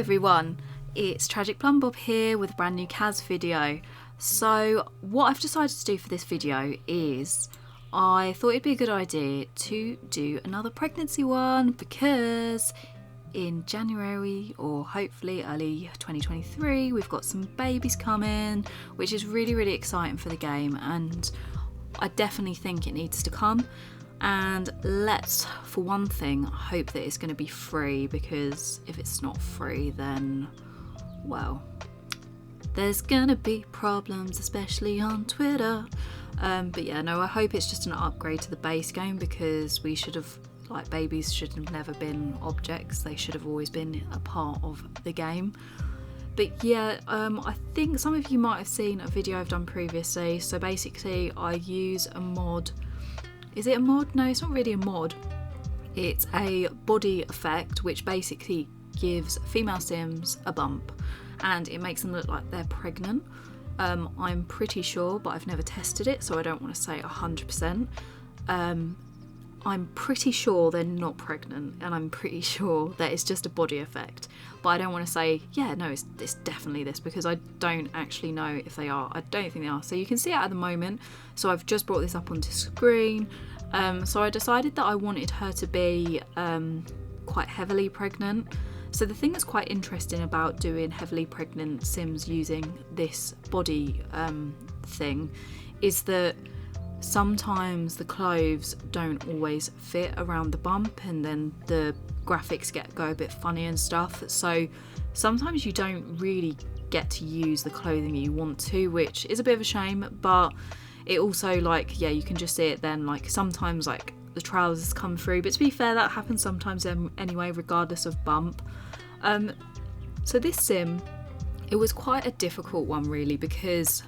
everyone, it's TragicPlumbob here with a brand new Kaz video. So what I've decided to do for this video is I thought it'd be a good idea to do another pregnancy one because in January or hopefully early 2023 we've got some babies coming, which is really exciting for the game, and I definitely think it needs to come. And let's, for one thing, hope that it's going to be free, because if it's not free then, well, there's gonna be problems, especially on Twitter. But yeah, no, I hope it's just an upgrade to the base game, because we should have, like, babies should have never been objects, they should have always been a part of the game. But yeah, I think some of you might have seen a video I've done previously. So basically I use a mod. Is it a mod? No, it's not really a mod. It's a body effect which basically gives female sims a bump and it makes them look like they're pregnant. I'm pretty sure, but I've never tested it, so I don't want to say 100%. I'm pretty sure they're not pregnant, and I'm pretty sure that it's just a body effect. But I don't want to say, yeah, no, it's definitely this, because I don't actually know if they are. I don't think they are. So you can see it at the moment. So I've just brought this up onto screen. So I decided that I wanted her to be quite heavily pregnant. So the thing that's quite interesting about doing heavily pregnant sims using this body thing is that sometimes the clothes don't always fit around the bump, and then the graphics go a bit funny and stuff. So sometimes you don't really get to use the clothing you want to, which is a bit of a shame. But it also, like, yeah, you can just see it then, like sometimes like the trousers come through, but to be fair, that happens sometimes anyway, regardless of bump. So this sim, it was quite a difficult one really, because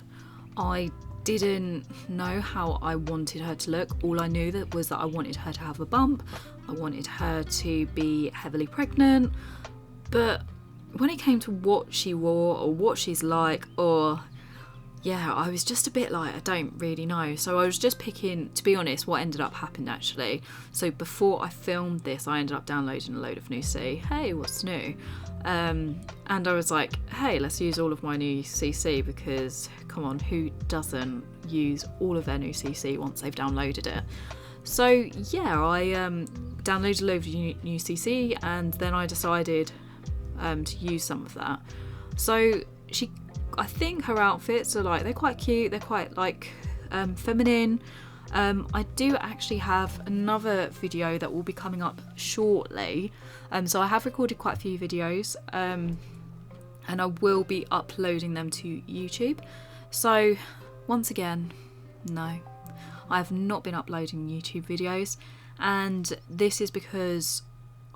I didn't know how I wanted her to look. All I knew was that I wanted her to have a bump, I wanted her to be heavily pregnant, but when it came to what she wore or what she's like, or yeah, I was just a bit like, I don't really know. So I was just picking, to be honest, what ended up happening actually. So before I filmed this, I ended up downloading a load of new C. Hey, what's new? And I was like, hey, let's use all of my new CC, because come on, who doesn't use all of their new CC once they've downloaded it? So yeah, I downloaded a load of new CC, and then I decided to use some of that. So I think her outfits are like, they're quite cute, they're quite like feminine. I do actually have another video that will be coming up shortly. So I have recorded quite a few videos, and I will be uploading them to YouTube. So once again, no, I have not been uploading YouTube videos, and this is because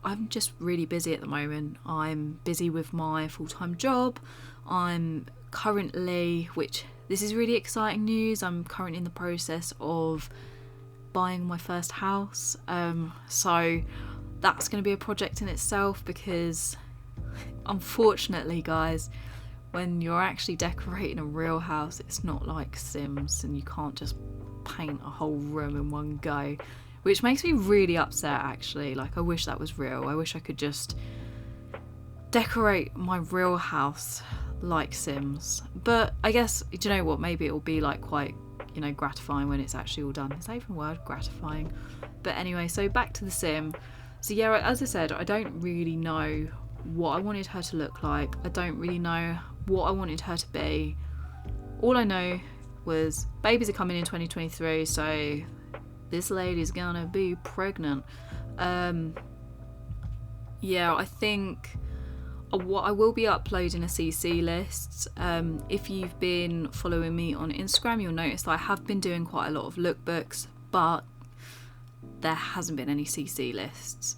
I'm just really busy at the moment. I'm busy with my full-time job. I'm currently, which this is really exciting news, I'm currently in the process of buying my first house. So that's going to be a project in itself, because unfortunately guys, when you're actually decorating a real house, it's not like Sims and you can't just paint a whole room in one go, which makes me really upset actually. Like, I wish that was real. I wish I could just decorate my real house like Sims. But I guess, do you know what, maybe it'll be like quite, you know, gratifying when it's actually all done. Is that even a word? Gratifying. But anyway, so back to the sim. So yeah, as I said, I don't really know what I wanted her to look like. I don't really know what I wanted her to be. All I know was babies are coming in 2023, so this lady's gonna be pregnant. Yeah, I think what I will be uploading a CC list. If you've been following me on Instagram, you'll notice that I have been doing quite a lot of lookbooks, but there hasn't been any CC lists.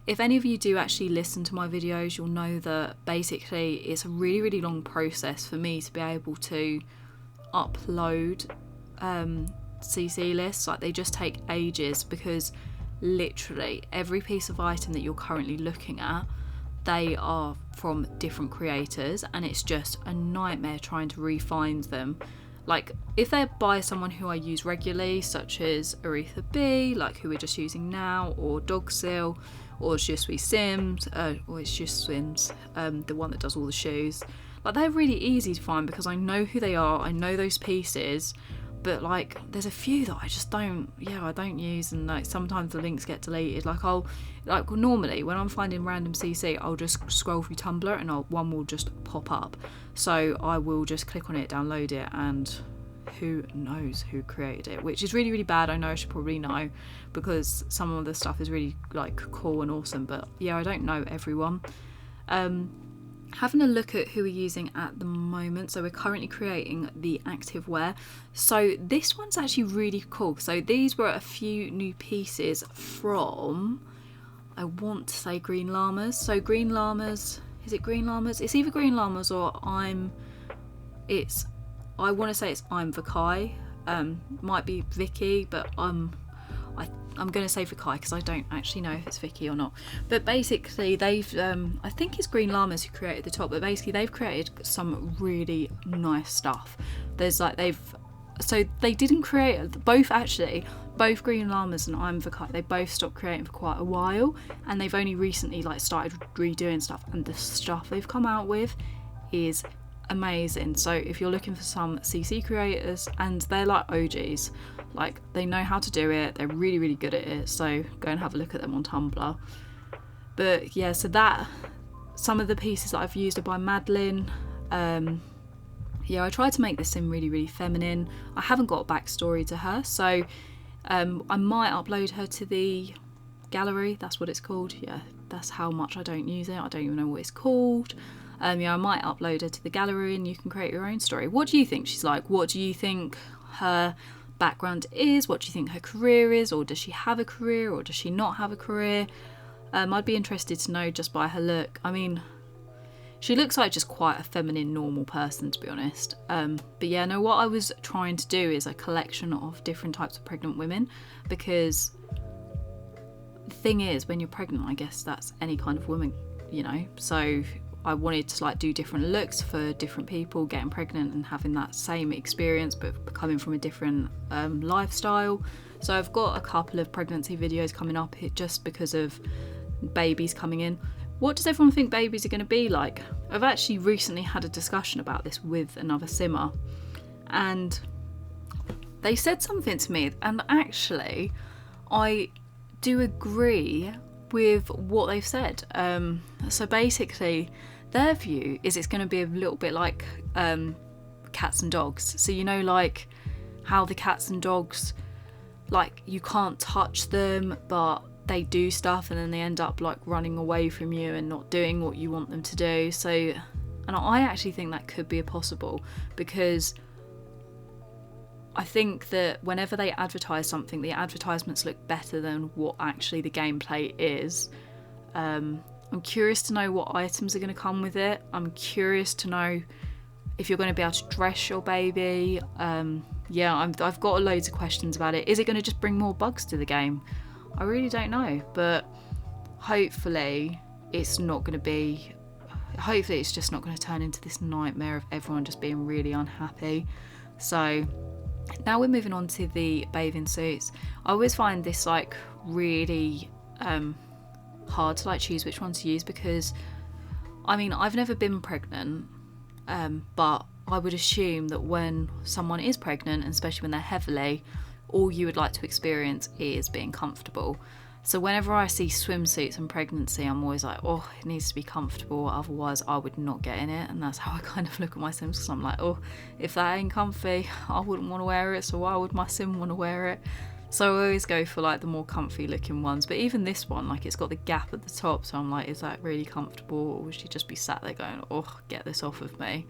If any of you do actually listen to my videos, you'll know that basically it's a really long process for me to be able to upload CC lists. Like, they just take ages, because literally every piece of item that you're currently looking at, they are from different creators, and it's just a nightmare trying to re-find them. Like, if they're by someone who I use regularly, such as Aretha B, like who we're just using now, or Dogsil, or Je Suis Sims, or it's just Swims, the one that does all the shoes. Like, they're really easy to find because I know who they are, I know those pieces, but like there's a few that I just don't use, and like sometimes the links get deleted. Like normally when I'm finding random CC, I'll just scroll through Tumblr and one will just pop up, so I will just click on it, download it, and who knows who created it, which is really, really bad. I know I should probably know because some of the stuff is really like cool and awesome, but yeah, I don't know everyone. Having a look at who we're using at the moment, so we're currently creating the active wear. So this one's actually really cool. So these were a few new pieces from, I want to say, Green Llamas. So Green Llamas, is it Green Llamas? It's either Green Llamas or I want to say it's I'm Vakai. Might be Vicky, but I'm going to say Vakai because I don't actually know if it's Vicky or not. But basically they've, I think it's Green Llamas who created the top, but basically they've created some really nice stuff. There's like, so they didn't create, both Green Llamas and I'm Vakai, they both stopped creating for quite a while, and they've only recently like started redoing stuff, and the stuff they've come out with is amazing. So if you're looking for some CC creators, and they're like OGs, like they know how to do it, they're really, really good at it, so go and have a look at them on Tumblr. But yeah, so that, some of the pieces that I've used are by Madeline. Yeah, I tried to make this seem really, really feminine. I haven't got a backstory to her, so I might upload her to the gallery, that's what it's called. Yeah, that's how much I don't use it, I don't even know what it's called. Yeah, I might upload her to the gallery and you can create your own story. What do you think she's like? What do you think her background is? What do you think her career is? Or does she have a career, or does she not have a career? I'd be interested to know just by her look. I mean, she looks like just quite a feminine, normal person, to be honest. But yeah, no, what I was trying to do is a collection of different types of pregnant women, because the thing is, when you're pregnant, I guess that's any kind of woman, you know, so I wanted to like do different looks for different people getting pregnant and having that same experience, but coming from a different lifestyle. So I've got a couple of pregnancy videos coming up just because of babies coming in. What does everyone think babies are going to be like? I've actually recently had a discussion about this with another simmer, and they said something to me, and actually I do agree with what they've said. So basically their view is it's going to be a little bit like cats and dogs. So you know, like how the cats and dogs, like you can't touch them but they do stuff, and then they end up like running away from you and not doing what you want them to do. So, and I actually think that could be possible, because I think that whenever they advertise something, the advertisements look better than what actually the gameplay is. I'm curious to know what items are going to come with it. I'm curious to know if you're going to be able to dress your baby. Yeah, I've got loads of questions about it. Is it going to just bring more bugs to the game? I really don't know, but hopefully it's not going to be, hopefully it's just not going to turn into this nightmare of everyone just being really unhappy. So now we're moving on to the bathing suits. I always find this like really hard to like choose which one to use, because I mean, I've never been pregnant, but I would assume that when someone is pregnant, and especially when they're heavily, all you would like to experience is being comfortable. So whenever I see swimsuits and pregnancy, I'm always like, oh, it needs to be comfortable, otherwise I would not get in it. And that's how I kind of look at my sims, because I'm like, oh, if that ain't comfy, I wouldn't want to wear it, so why would my sim want to wear it? So I always go for like the more comfy looking ones. But even this one, like it's got the gap at the top, so I'm like, is that really comfortable, or would she just be sat there going, oh, get this off of me?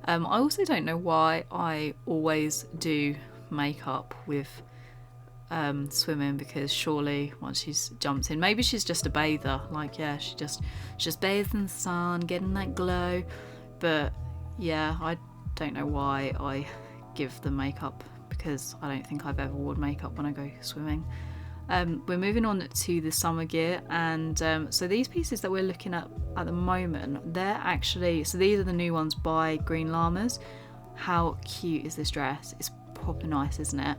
I also don't know why I always do makeup with swimming, because surely once she's jumped in, maybe she's just a bather, like yeah, she just bathes in the sun, getting that glow. But yeah, I don't know why I give the makeup, because I don't think I've ever worn makeup when I go swimming. We're moving on to the summer gear, and so these pieces that we're looking at the moment, they're actually, so these are the new ones by Green Llamas. How cute is this dress? It's proper nice, isn't it?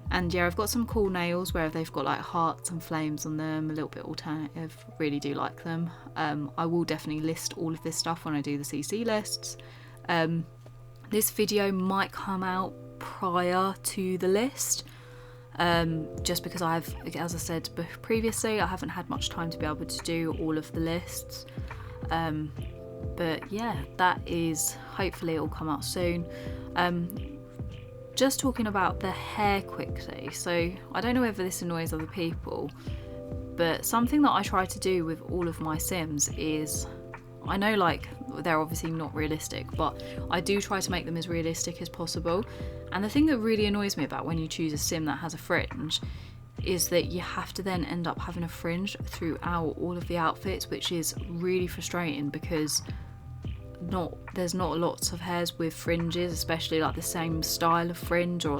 And yeah, I've got some cool nails where they've got like hearts and flames on them, a little bit alternative, really do like them. I will definitely list all of this stuff when I do the CC lists. This video might come out prior to the list, just because as I said previously, I haven't had much time to be able to do all of the lists. But yeah, that is, hopefully it will come out soon. Just talking about the hair quickly, so I don't know whether this annoys other people, but something that I try to do with all of my Sims is, I know like they're obviously not realistic, but I do try to make them as realistic as possible. And the thing that really annoys me about when you choose a Sim that has a fringe is that you have to then end up having a fringe throughout all of the outfits, which is really frustrating because there's not lots of hairs with fringes, especially like the same style of fringe or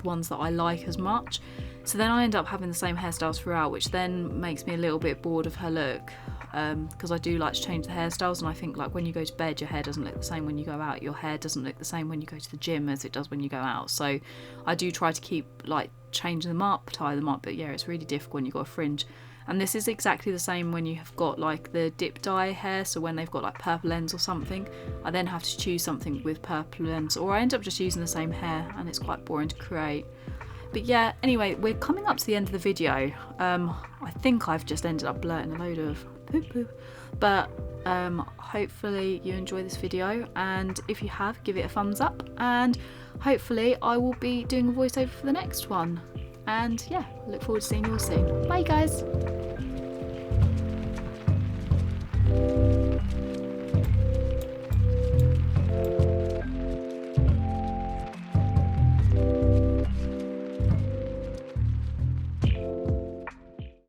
ones that I like as much. So then I end up having the same hairstyles throughout, which then makes me a little bit bored of her look, because I do like to change the hairstyles, and I think like when you go to bed your hair doesn't look the same when you go out, your hair doesn't look the same when you go to the gym as it does when you go out. So I do try to keep like changing them up, tie them up, but yeah, it's really difficult when you've got a fringe. And this is exactly the same when you have got like the dip dye hair, so when they've got like purple ends or something, I then have to choose something with purple ends, or I end up just using the same hair and it's quite boring to create. But yeah, anyway, we're coming up to the end of the video. I think I've just ended up blurting a load of poo-poo, but hopefully you enjoy this video, and if you have, give it a thumbs up, and hopefully I will be doing a voiceover for the next one. And yeah, look forward to seeing you all soon. Bye guys!